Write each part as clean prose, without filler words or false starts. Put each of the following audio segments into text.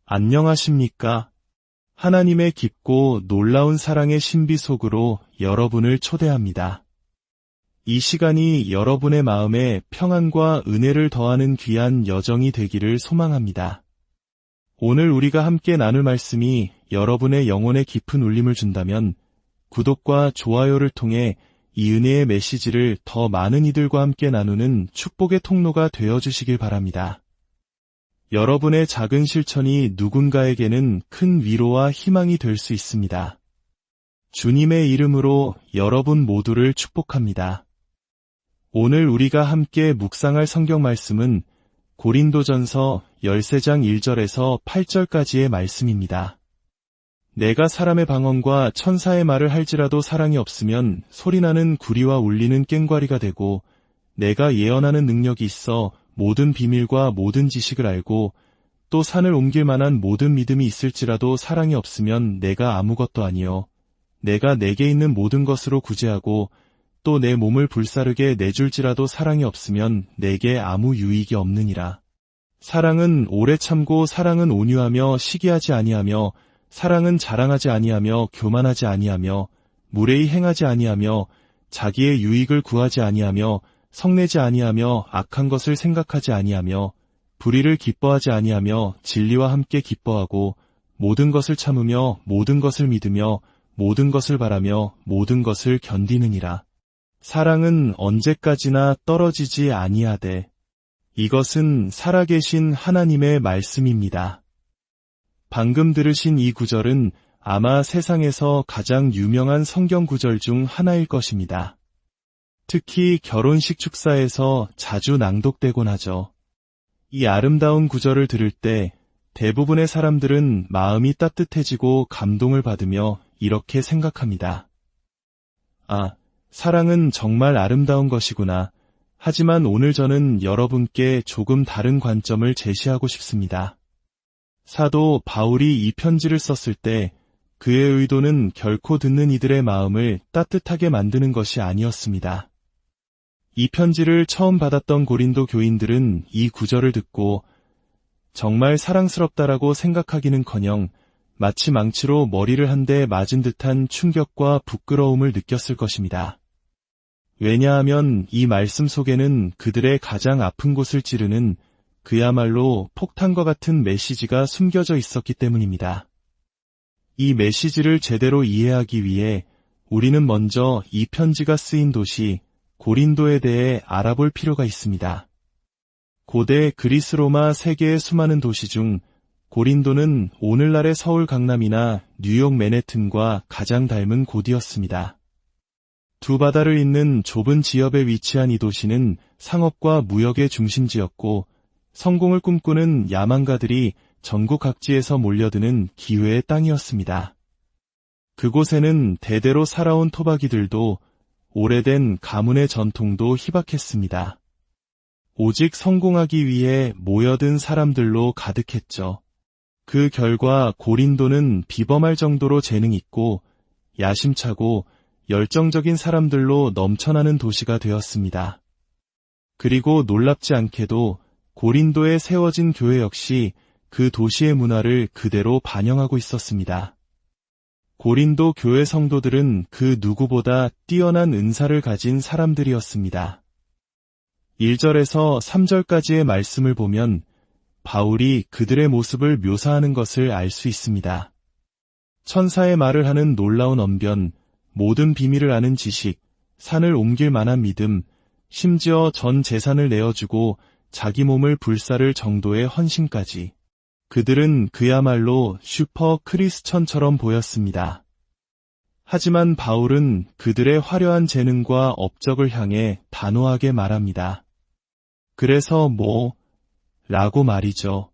안녕하십니까? 하나님의 깊고 놀라운 사랑의 신비 속으로 여러분을 초대합니다. 이 시간이 여러분의 마음에 평안과 은혜를 더하는 귀한 여정이 되기를 소망합니다. 오늘 우리가 함께 나눌 말씀이 여러분의 영혼에 깊은 울림을 준다면 구독과 좋아요를 통해 이 은혜의 메시지를 더 많은 이들과 함께 나누는 축복의 통로가 되어주시길 바랍니다. 여러분의 작은 실천이 누군가에게는 큰 위로와 희망이 될 수 있습니다. 주님의 이름으로 여러분 모두를 축복합니다. 오늘 우리가 함께 묵상할 성경 말씀은 고린도전서 13장 1절에서 8절까지의 말씀입니다. 내가 사람의 방언과 천사의 말을 할지라도 사랑이 없으면 소리나는 구리와 울리는 꽹과리가 되고, 내가 예언하는 능력이 있어 모든 비밀과 모든 지식을 알고 또 산을 옮길 만한 모든 믿음이 있을지라도 사랑이 없으면 내가 아무것도 아니요 내가 내게 있는 모든 것으로 구제하고 또 내 몸을 불사르게 내줄지라도 사랑이 없으면 내게 아무 유익이 없느니라. 사랑은 오래 참고 사랑은 온유하며 시기하지 아니하며 사랑은 자랑하지 아니하며 교만하지 아니하며 무례히 행하지 아니하며 자기의 유익을 구하지 아니하며 성내지 아니하며 악한 것을 생각하지 아니하며 불의를 기뻐하지 아니하며 진리와 함께 기뻐하고 모든 것을 참으며 모든 것을 믿으며 모든 것을 바라며 모든 것을 견디느니라. 사랑은 언제까지나 떨어지지 아니하되. 이것은 살아계신 하나님의 말씀입니다. 방금 들으신 이 구절은 아마 세상에서 가장 유명한 성경 구절 중 하나일 것입니다. 특히 결혼식 축사에서 자주 낭독되곤 하죠. 이 아름다운 구절을 들을 때 대부분의 사람들은 마음이 따뜻해지고 감동을 받으며 이렇게 생각합니다. 아, 사랑은 정말 아름다운 것이구나. 하지만 오늘 저는 여러분께 조금 다른 관점을 제시하고 싶습니다. 사도 바울이 이 편지를 썼을 때 그의 의도는 결코 듣는 이들의 마음을 따뜻하게 만드는 것이 아니었습니다. 이 편지를 처음 받았던 고린도 교인들은 이 구절을 듣고 정말 사랑스럽다라고 생각하기는커녕 마치 망치로 머리를 한 대 맞은 듯한 충격과 부끄러움을 느꼈을 것입니다. 왜냐하면 이 말씀 속에는 그들의 가장 아픈 곳을 찌르는 그야말로 폭탄과 같은 메시지가 숨겨져 있었기 때문입니다. 이 메시지를 제대로 이해하기 위해 우리는 먼저 이 편지가 쓰인 도시 고린도에 대해 알아볼 필요가 있습니다. 고대 그리스 로마 세계의 수많은 도시 중 고린도는 오늘날의 서울 강남이나 뉴욕 맨해튼과 가장 닮은 곳이었습니다. 두 바다를 잇는 좁은 지역에 위치한 이 도시는 상업과 무역의 중심지였고 성공을 꿈꾸는 야망가들이 전국 각지에서 몰려드는 기회의 땅이었습니다. 그곳에는 대대로 살아온 토박이들도 오래된 가문의 전통도 희박했습니다. 오직 성공하기 위해 모여든 사람들로 가득했죠. 그 결과 고린도는 비범할 정도로 재능 있고 야심차고 열정적인 사람들로 넘쳐나는 도시가 되었습니다. 그리고 놀랍지 않게도 고린도에 세워진 교회 역시 그 도시의 문화를 그대로 반영하고 있었습니다. 고린도 교회 성도들은 그 누구보다 뛰어난 은사를 가진 사람들이었습니다. 1절에서 3절까지의 말씀을 보면 바울이 그들의 모습을 묘사하는 것을 알 수 있습니다. 천사의 말을 하는 놀라운 언변, 모든 비밀을 아는 지식, 산을 옮길 만한 믿음, 심지어 전 재산을 내어주고 자기 몸을 불사를 정도의 헌신까지. 그들은 그야말로 슈퍼 크리스천처럼 보였습니다. 하지만 바울은 그들의 화려한 재능과 업적을 향해 단호하게 말합니다. 그래서 라고 말이죠.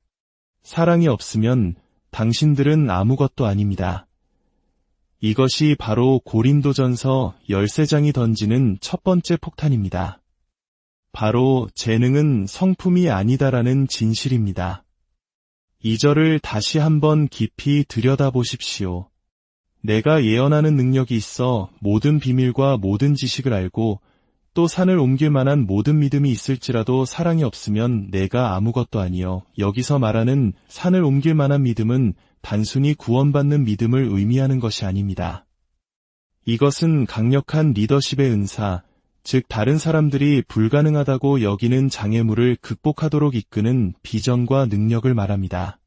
사랑이 없으면 당신들은 아무것도 아닙니다. 이것이 바로 고린도전서 13장이 던지는 첫 번째 폭탄입니다. 바로 재능은 성품이 아니다라는 진실입니다. 2절을 다시 한번 깊이 들여다보십시오. 내가 예언하는 능력이 있어 모든 비밀과 모든 지식을 알고 또 산을 옮길 만한 모든 믿음이 있을지라도 사랑이 없으면 내가 아무것도 아니요. 여기서 말하는 산을 옮길 만한 믿음은 단순히 구원받는 믿음을 의미하는 것이 아닙니다. 이것은 강력한 리더십의 은사, 즉 다른 사람들이 불가능하다고 여기는 장애물을 극복하도록 이끄는 비전과 능력을 말합니다.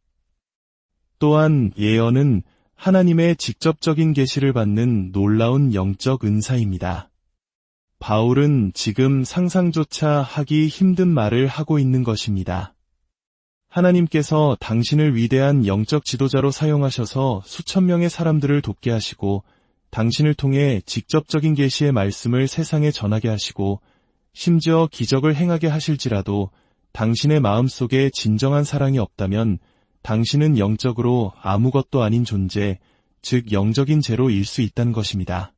또한 예언은 하나님의 직접적인 계시를 받는 놀라운 영적 은사입니다. 바울은 지금 상상조차 하기 힘든 말을 하고 있는 것입니다. 하나님께서 당신을 위대한 영적 지도자로 사용하셔서 수천 명의 사람들을 돕게 하시고 당신을 통해 직접적인 계시의 말씀을 세상에 전하게 하시고 심지어 기적을 행하게 하실지라도 당신의 마음속에 진정한 사랑이 없다면 당신은 영적으로 아무것도 아닌 존재, 즉 영적인 제로일 수 있다는 것입니다.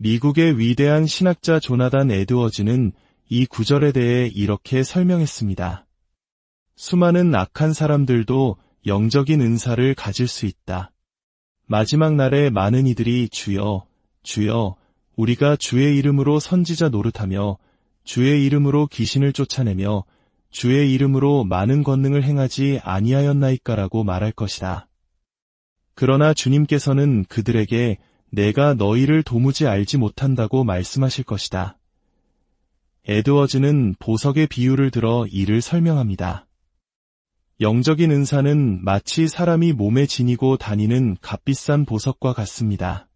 미국의 위대한 신학자 조나단 에드워즈는 이 구절에 대해 이렇게 설명했습니다. 수많은 악한 사람들도 영적인 은사를 가질 수 있다. 마지막 날에 많은 이들이 주여, 주여, 우리가 주의 이름으로 선지자 노릇하며 주의 이름으로 귀신을 쫓아내며 주의 이름으로 많은 권능을 행하지 아니하였나이까라고 말할 것이다. 그러나 주님께서는 그들에게 내가 너희를 도무지 알지 못한다고 말씀하실 것이다. 에드워즈는 보석의 비유를 들어 이를 설명합니다. 영적인 은사는 마치 사람이 몸에 지니고 다니는 값비싼 보석과 같습니다.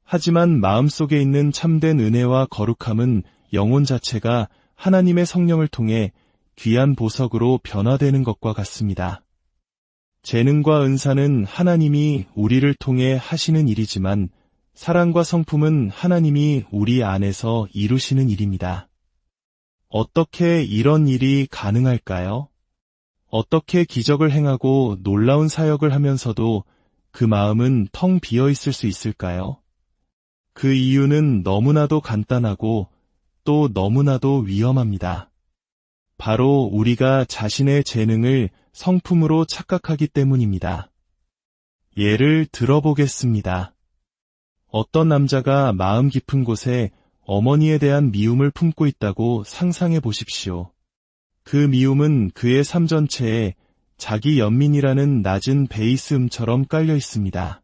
하지만 마음속에 있는 참된 은혜와 거룩함은 영혼 자체가 하나님의 성령을 통해 귀한 보석으로 변화되는 것과 같습니다. 재능과 은사는 하나님이 우리를 통해 하시는 일이지만 사랑과 성품은 하나님이 우리 안에서 이루시는 일입니다. 어떻게 이런 일이 가능할까요? 어떻게 기적을 행하고 놀라운 사역을 하면서도 그 마음은 텅 비어 있을 수 있을까요? 그 이유는 너무나도 간단하고 또 너무나도 위험합니다. 바로 우리가 자신의 재능을 성품으로 착각하기 때문입니다. 예를 들어보겠습니다. 어떤 남자가 마음 깊은 곳에 어머니에 대한 미움을 품고 있다고 상상해 보십시오. 그 미움은 그의 삶 전체에 자기 연민이라는 낮은 베이스 음처럼 깔려 있습니다.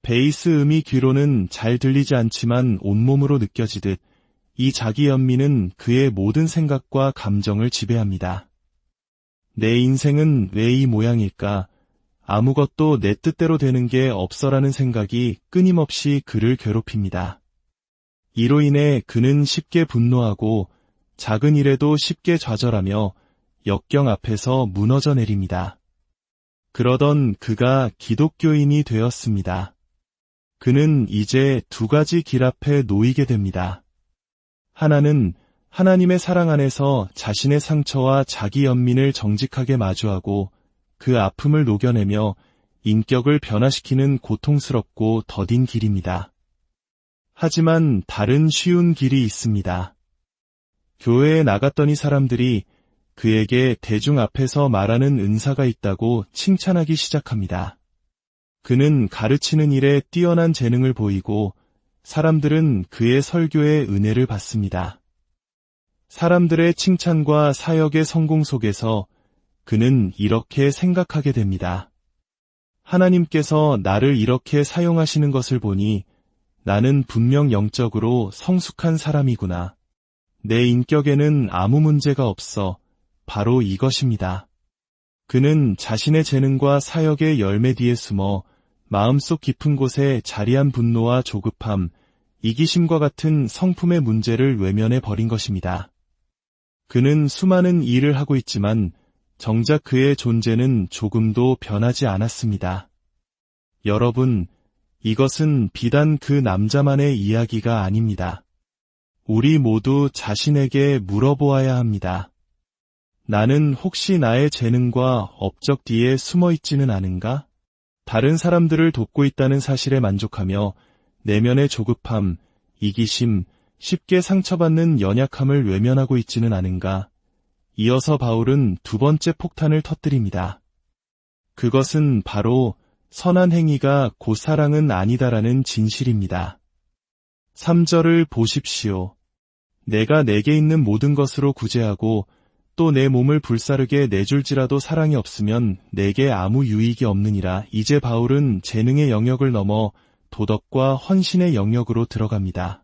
베이스 음이 귀로는 잘 들리지 않지만 온몸으로 느껴지듯 이 자기 연민은 그의 모든 생각과 감정을 지배합니다. 내 인생은 왜 이 모양일까? 아무것도 내 뜻대로 되는 게 없어라는 생각이 끊임없이 그를 괴롭힙니다. 이로 인해 그는 쉽게 분노하고 작은 일에도 쉽게 좌절하며 역경 앞에서 무너져 내립니다. 그러던 그가 기독교인이 되었습니다. 그는 이제 두 가지 길 앞에 놓이게 됩니다. 하나는 하나님의 사랑 안에서 자신의 상처와 자기 연민을 정직하게 마주하고 그 아픔을 녹여내며 인격을 변화시키는 고통스럽고 더딘 길입니다. 하지만 다른 쉬운 길이 있습니다. 교회에 나갔더니 사람들이 그에게 대중 앞에서 말하는 은사가 있다고 칭찬하기 시작합니다. 그는 가르치는 일에 뛰어난 재능을 보이고 사람들은 그의 설교에 은혜를 받습니다. 사람들의 칭찬과 사역의 성공 속에서 그는 이렇게 생각하게 됩니다. 하나님께서 나를 이렇게 사용하시는 것을 보니 나는 분명 영적으로 성숙한 사람이구나. 내 인격에는 아무 문제가 없어. 바로 이것입니다. 그는 자신의 재능과 사역의 열매 뒤에 숨어 마음속 깊은 곳에 자리한 분노와 조급함, 이기심과 같은 성품의 문제를 외면해 버린 것입니다. 그는 수많은 일을 하고 있지만 정작 그의 존재는 조금도 변하지 않았습니다. 여러분, 이것은 비단 그 남자만의 이야기가 아닙니다. 우리 모두 자신에게 물어보아야 합니다. 나는 혹시 나의 재능과 업적 뒤에 숨어 있지는 않은가? 다른 사람들을 돕고 있다는 사실에 만족하며 내면의 조급함, 이기심, 쉽게 상처받는 연약함을 외면하고 있지는 않은가? 이어서 바울은 두 번째 폭탄을 터뜨립니다. 그것은 바로 선한 행위가 곧 사랑은 아니다라는 진실입니다. 3절을 보십시오. 내가 내게 있는 모든 것으로 구제하고 또 내 몸을 불사르게 내줄지라도 사랑이 없으면 내게 아무 유익이 없느니라. 이제 바울은 재능의 영역을 넘어 도덕과 헌신의 영역으로 들어갑니다.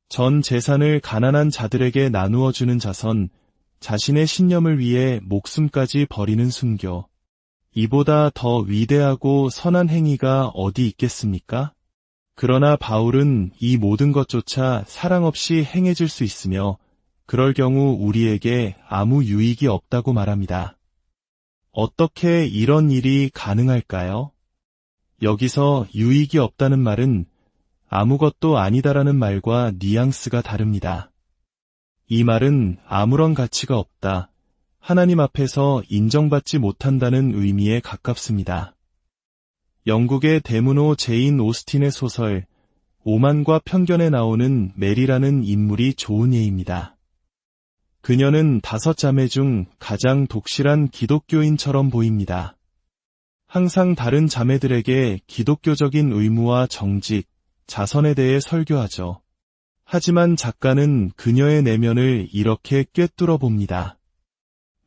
전 재산을 가난한 자들에게 나누어 주는 자선, 자신의 신념을 위해 목숨까지 버리는 순교. 이보다 더 위대하고 선한 행위가 어디 있겠습니까? 그러나 바울은 이 모든 것조차 사랑 없이 행해질 수 있으며 그럴 경우 우리에게 아무 유익이 없다고 말합니다. 어떻게 이런 일이 가능할까요? 여기서 유익이 없다는 말은 아무것도 아니다라는 말과 뉘앙스가 다릅니다. 이 말은 아무런 가치가 없다, 하나님 앞에서 인정받지 못한다는 의미에 가깝습니다. 영국의 대문호 제인 오스틴의 소설 오만과 편견에 나오는 메리라는 인물이 좋은 예입니다. 그녀는 5자매 중 가장 독실한 기독교인처럼 보입니다. 항상 다른 자매들에게 기독교적인 의무와 정직, 자선에 대해 설교하죠. 하지만 작가는 그녀의 내면을 이렇게 꿰뚫어 봅니다.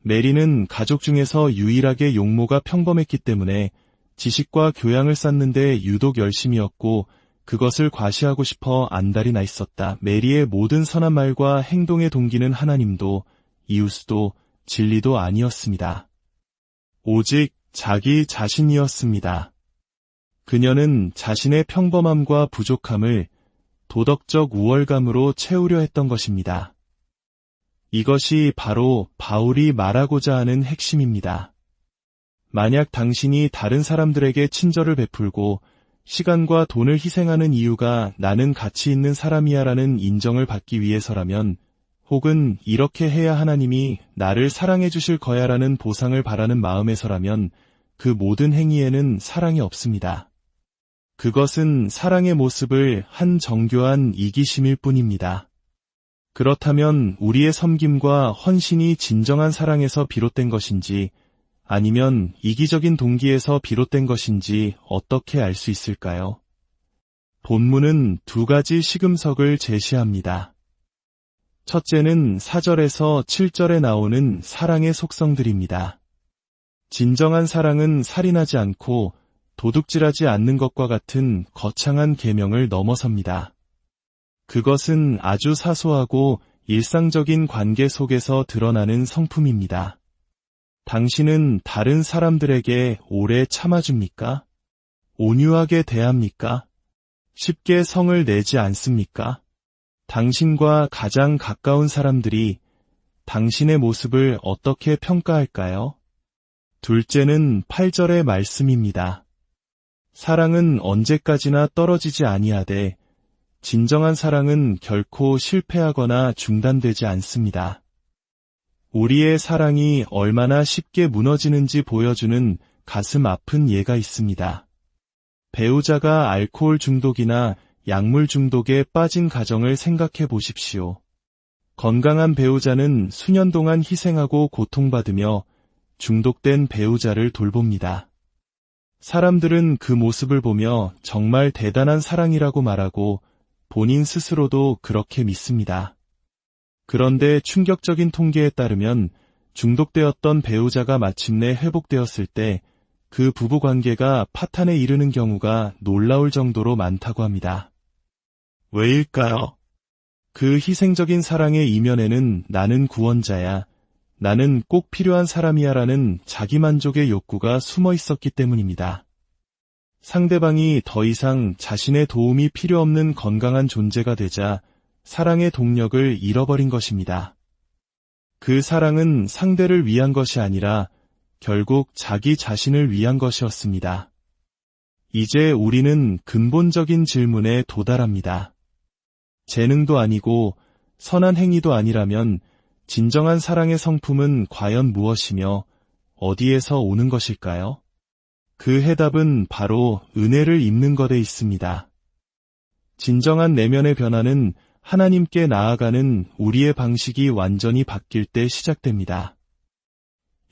메리는 가족 중에서 유일하게 용모가 평범했기 때문에 지식과 교양을 쌓는데 유독 열심이었고 그것을 과시하고 싶어 안달이 나 있었다. 메리의 모든 선한 말과 행동의 동기는 하나님도 이웃도 진리도 아니었습니다. 오직 자기 자신이었습니다. 그녀는 자신의 평범함과 부족함을 도덕적 우월감으로 채우려 했던 것입니다. 이것이 바로 바울이 말하고자 하는 핵심입니다. 만약 당신이 다른 사람들에게 친절을 베풀고 시간과 돈을 희생하는 이유가 나는 가치 있는 사람이야라는 인정을 받기 위해서라면, 혹은 이렇게 해야 하나님이 나를 사랑해 주실 거야라는 보상을 바라는 마음에서라면 그 모든 행위에는 사랑이 없습니다. 그것은 사랑의 모습을 한 정교한 이기심일 뿐입니다. 그렇다면 우리의 섬김과 헌신이 진정한 사랑에서 비롯된 것인지 아니면 이기적인 동기에서 비롯된 것인지 어떻게 알 수 있을까요? 본문은 2가지 시금석을 제시합니다. 첫째는 4절에서 7절에 나오는 사랑의 속성들입니다. 진정한 사랑은 살인하지 않고 도둑질하지 않는 것과 같은 거창한 계명을 넘어섭니다. 그것은 아주 사소하고 일상적인 관계 속에서 드러나는 성품입니다. 당신은 다른 사람들에게 오래 참아줍니까? 온유하게 대합니까? 쉽게 성을 내지 않습니까? 당신과 가장 가까운 사람들이 당신의 모습을 어떻게 평가할까요? 둘째는 8절의 말씀입니다. 사랑은 언제까지나 떨어지지 아니하되 진정한 사랑은 결코 실패하거나 중단되지 않습니다. 우리의 사랑이 얼마나 쉽게 무너지는지 보여주는 가슴 아픈 예가 있습니다. 배우자가 알코올 중독이나 약물 중독에 빠진 가정을 생각해 보십시오. 건강한 배우자는 수년 동안 희생하고 고통받으며 중독된 배우자를 돌봅니다. 사람들은 그 모습을 보며 정말 대단한 사랑이라고 말하고 본인 스스로도 그렇게 믿습니다. 그런데 충격적인 통계에 따르면 중독되었던 배우자가 마침내 회복되었을 때 그 부부관계가 파탄에 이르는 경우가 놀라울 정도로 많다고 합니다. 왜일까요? 그 희생적인 사랑의 이면에는 나는 구원자야, 나는 꼭 필요한 사람이야라는 자기만족의 욕구가 숨어 있었기 때문입니다. 상대방이 더 이상 자신의 도움이 필요 없는 건강한 존재가 되자 사랑의 동력을 잃어버린 것입니다. 그 사랑은 상대를 위한 것이 아니라 결국 자기 자신을 위한 것이었습니다. 이제 우리는 근본적인 질문에 도달합니다. 재능도 아니고 선한 행위도 아니라면 진정한 사랑의 성품은 과연 무엇이며 어디에서 오는 것일까요? 그 해답은 바로 은혜를 입는 것에 있습니다. 진정한 내면의 변화는 하나님께 나아가는 우리의 방식이 완전히 바뀔 때 시작됩니다.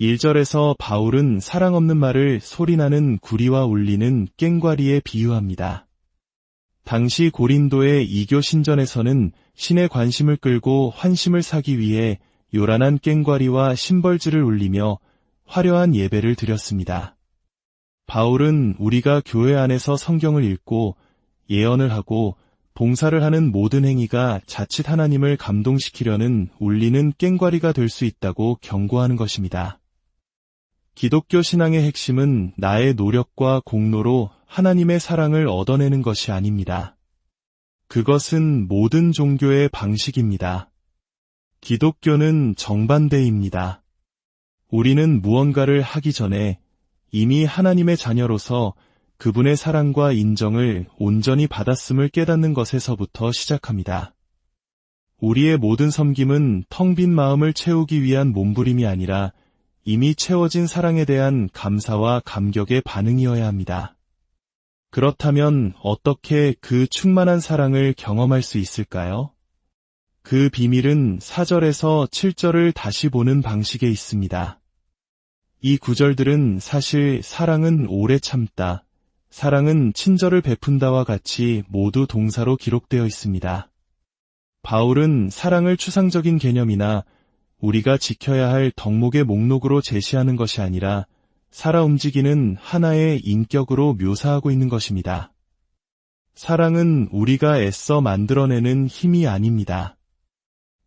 1절에서 바울은 사랑 없는 말을 소리나는 구리와 울리는 꽹과리에 비유합니다. 당시 고린도의 이교 신전에서는 신의 관심을 끌고 환심을 사기 위해 요란한 꽹과리와 심벌지를 울리며 화려한 예배를 드렸습니다. 바울은 우리가 교회 안에서 성경을 읽고 예언을 하고 봉사를 하는 모든 행위가 자칫 하나님을 감동시키려는 울리는 꽹과리가 될 수 있다고 경고하는 것입니다. 기독교 신앙의 핵심은 나의 노력과 공로로 하나님의 사랑을 얻어내는 것이 아닙니다. 그것은 모든 종교의 방식입니다. 기독교는 정반대입니다. 우리는 무언가를 하기 전에 이미 하나님의 자녀로서 그분의 사랑과 인정을 온전히 받았음을 깨닫는 것에서부터 시작합니다. 우리의 모든 섬김은 텅 빈 마음을 채우기 위한 몸부림이 아니라 이미 채워진 사랑에 대한 감사와 감격의 반응이어야 합니다. 그렇다면 어떻게 그 충만한 사랑을 경험할 수 있을까요? 그 비밀은 4절에서 7절을 다시 보는 방식에 있습니다. 이 구절들은 사실 사랑은 오래 참다, 사랑은 친절을 베푼다와 같이 모두 동사로 기록되어 있습니다. 바울은 사랑을 추상적인 개념이나 우리가 지켜야 할 덕목의 목록으로 제시하는 것이 아니라 살아 움직이는 하나의 인격으로 묘사하고 있는 것입니다. 사랑은 우리가 애써 만들어내는 힘이 아닙니다.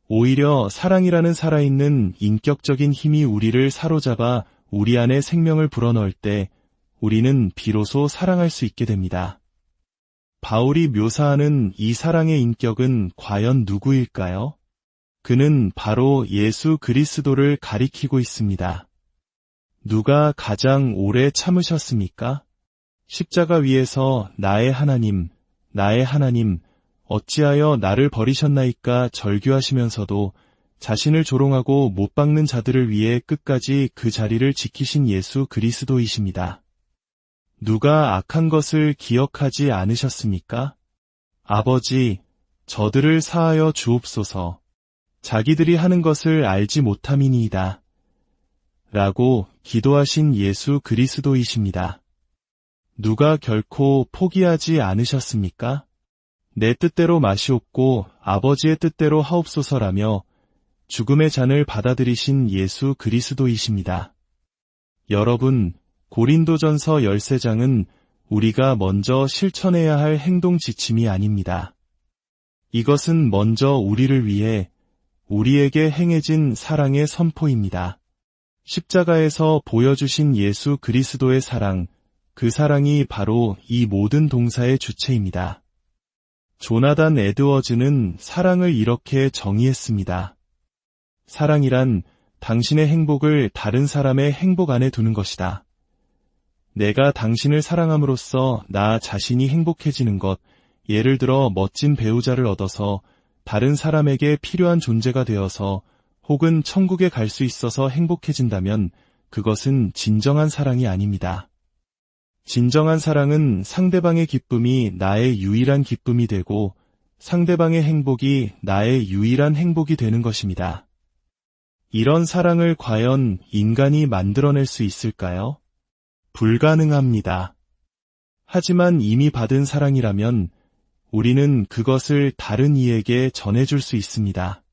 오히려 사랑이라는 살아있는 인격적인 힘이 우리를 사로잡아 우리 안에 생명을 불어넣을 때 우리는 비로소 사랑할 수 있게 됩니다. 바울이 묘사하는 이 사랑의 인격은 과연 누구일까요? 그는 바로 예수 그리스도를 가리키고 있습니다. 누가 가장 오래 참으셨습니까? 십자가 위에서 나의 하나님, 어찌하여 나를 버리셨나이까 절규하시면서도 자신을 조롱하고 못 박는 자들을 위해 끝까지 그 자리를 지키신 예수 그리스도이십니다. 누가 악한 것을 기억하지 않으셨습니까? 아버지, 저들을 사하여 주옵소서. 자기들이 하는 것을 알지 못함이니이다. 라고 기도하신 예수 그리스도이십니다. 누가 결코 포기하지 않으셨습니까? 내 뜻대로 마시옵고 아버지의 뜻대로 하옵소서라며 죽음의 잔을 받아들이신 예수 그리스도이십니다. 여러분, 고린도전서 13장은 우리가 먼저 실천해야 할 행동 지침이 아닙니다. 이것은 먼저 우리를 위해 우리에게 행해진 사랑의 선포입니다. 십자가에서 보여주신 예수 그리스도의 사랑, 그 사랑이 바로 이 모든 동사의 주체입니다. 조나단 에드워즈는 사랑을 이렇게 정의했습니다. 사랑이란 당신의 행복을 다른 사람의 행복 안에 두는 것이다. 내가 당신을 사랑함으로써 나 자신이 행복해지는 것, 예를 들어 멋진 배우자를 얻어서 다른 사람에게 필요한 존재가 되어서 혹은 천국에 갈 수 있어서 행복해진다면 그것은 진정한 사랑이 아닙니다. 진정한 사랑은 상대방의 기쁨이 나의 유일한 기쁨이 되고 상대방의 행복이 나의 유일한 행복이 되는 것입니다. 이런 사랑을 과연 인간이 만들어낼 수 있을까요? 불가능합니다. 하지만 이미 받은 사랑이라면 우리는 그것을 다른 이에게 전해줄 수 있습니다.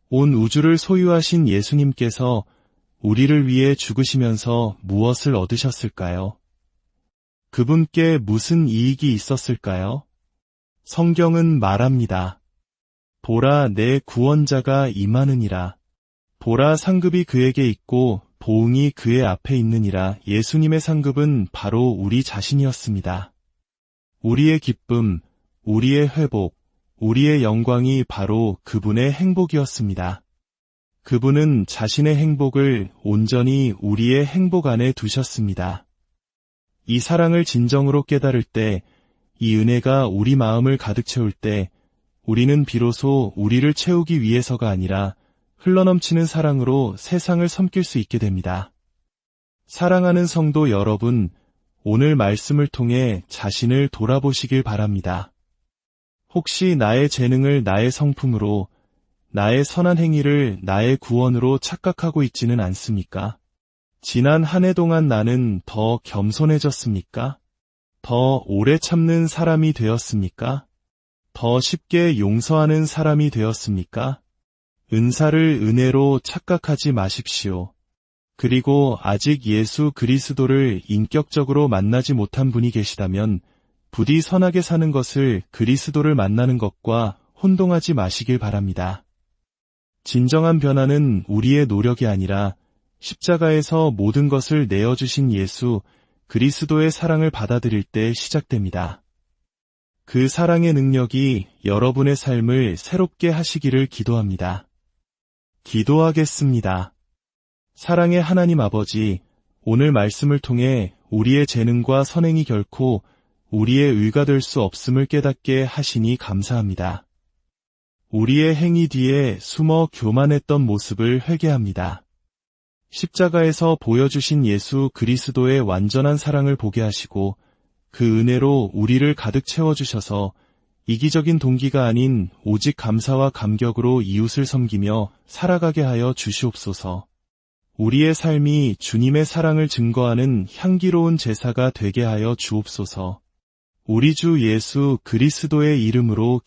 온 우주를 소유하신 예수님께서 우리를 위해 죽으시면서 무엇을 얻으셨을까요? 그분께 무슨 이익이 있었을까요? 성경은 말합니다. 보라, 내 구원자가 임하느니라. 보라, 상급이 그에게 있고 보응이 그의 앞에 있느니라. 예수님의 상급은 바로 우리 자신이었습니다. 우리의 기쁨, 우리의 회복, 우리의 영광이 바로 그분의 행복이었습니다. 그분은 자신의 행복을 온전히 우리의 행복 안에 두셨습니다. 이 사랑을 진정으로 깨달을 때, 이 은혜가 우리 마음을 가득 채울 때, 우리는 비로소 우리를 채우기 위해서가 아니라 흘러넘치는 사랑으로 세상을 섬길 수 있게 됩니다. 사랑하는 성도 여러분, 오늘 말씀을 통해 자신을 돌아보시길 바랍니다. 혹시 나의 재능을 나의 성품으로, 나의 선한 행위를 나의 구원으로 착각하고 있지는 않습니까? 지난 한 해 동안 나는 더 겸손해졌습니까? 더 오래 참는 사람이 되었습니까? 더 쉽게 용서하는 사람이 되었습니까? 은사를 은혜로 착각하지 마십시오. 그리고 아직 예수 그리스도를 인격적으로 만나지 못한 분이 계시다면 부디 선하게 사는 것을 그리스도를 만나는 것과 혼동하지 마시길 바랍니다. 진정한 변화는 우리의 노력이 아니라 십자가에서 모든 것을 내어주신 예수 그리스도의 사랑을 받아들일 때 시작됩니다. 그 사랑의 능력이 여러분의 삶을 새롭게 하시기를 기도합니다. 기도하겠습니다. 사랑의 하나님 아버지, 오늘 말씀을 통해 우리의 재능과 선행이 결코 우리의 의가 될 수 없음을 깨닫게 하시니 감사합니다. 우리의 행위 뒤에 숨어 교만했던 모습을 회개합니다. 십자가에서 보여주신 예수 그리스도의 완전한 사랑을 보게 하시고 그 은혜로 우리를 가득 채워주셔서 이기적인 동기가 아닌 오직 감사와 감격으로 이웃을 섬기며 살아가게 하여 주시옵소서. 우리의 삶이 주님의 사랑을 증거하는 향기로운 제사가 되게 하여 주옵소서. 우리 주 예수 그리스도의 이름으로